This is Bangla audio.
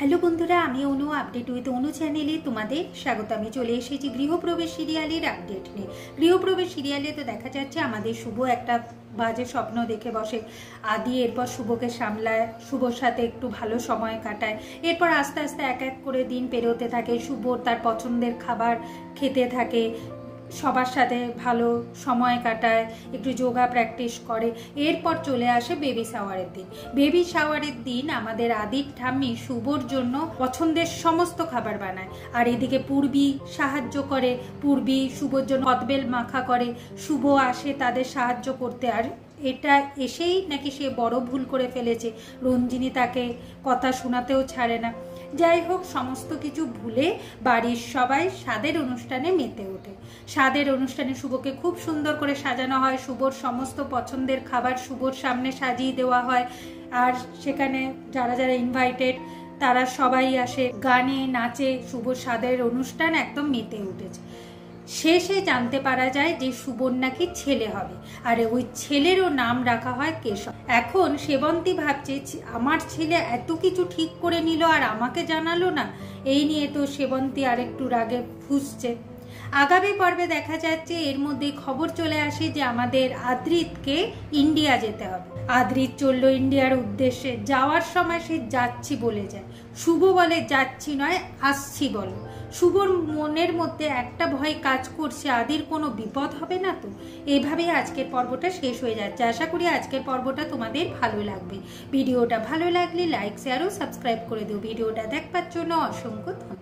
হ্যালো বন্ধুরা, আমি অনু আপডেট উইথ অনু চ্যানেলে তোমাদের স্বাগত। আমি চলে এসেছি গৃহপ্রবেশ সিরিয়ালের আপডেট নিয়ে। গৃহপ্রবেশ সিরিয়ালে তো দেখা যাচ্ছে আমাদের শুভ একটা বাজে স্বপ্ন দেখে বসে আদি, এরপর শুভকে সামলায়, শুভর সাথে একটু ভালো সময় কাটায়, এরপর আস্তে আস্তে এক এক করে দিন পেরোতে থাকে। শুভ তার পছন্দের খাবার খেতে থাকে, সবার সাথে ভালো সময় কাটায়, একটু যোগা প্র্যাকটিস করে। এরপর চলে আসে বেবি শাওয়ারের দিন। বেবি শাওয়ারের দিন আমাদের আদির ঠাম্মি শুভর জন্য পছন্দের সমস্ত খাবার বানায়, আর এদিকে পূর্বী সাহায্য করে। পূর্বী শুভর জন্য কদবেল মাখা করে, শুভ আসে তাদের সাহায্য করতে। আর এটা এসেই নাকি সে বড় ভুল করে ফেলেছে, রঞ্জিনী তাকে কথা শোনাতেও ছাড়ে না। যাই হোক, সমস্ত কিছু ভুলে বাড়ির সবাই স্বাদের অনুষ্ঠানে মেতে ওঠে। স্বাদের অনুষ্ঠানে শুভকে খুব সুন্দর করে সাজানো হয়, শুভর সমস্ত পছন্দের খাবার শুভর সামনে সাজিয়ে দেওয়া হয়। আর সেখানে যারা যারা ইনভাইটেড তারা সবাই আসে, গানে নাচে, শুভ স্বাদের অনুষ্ঠান একদম মেতে উঠেছে। শেষে জানতে পারা যায় যে শুভর নাকি ছেলে হবে, আর ওই ছেলেরও নাম রাখা হয় কেশব। এখন সেবন্তী ভাবছে আমার ছেলে এত কিছু ঠিক করে নিল আর আমাকে জানালো না। এই নিয়ে তো সেবন্তী আরেকটু রাগে ফুঁসছে। আগামী পর্বে দেখা যাচ্ছে এর মধ্যে খবর চলে আসে যে আমাদের আদ্রিতকে ইন্ডিয়া যেতে হবে। আদ্রিত চললো ইন্ডিয়ার উদ্দেশ্যে। যাওয়ার সময় সে যাচ্ছি বলে যায়, শুভ বলে যাচ্ছি নয় আসছি বলো। শুভর মনের মধ্যে একটা ভয় কাজ করছে, আদির কোনো বিপদ হবে না তো। এইভাবেই আজকের পর্বটা শেষ হয়ে যাচ্ছে। আশা করি আজকের পর্বটা তোমাদের ভালো লাগবে। ভিডিওটা ভালো লাগলে লাইক শেয়ার ও সাবস্ক্রাইব করে দিও। ভিডিওটা দেখবার জন্য অসংখ্য ধন্যবাদ।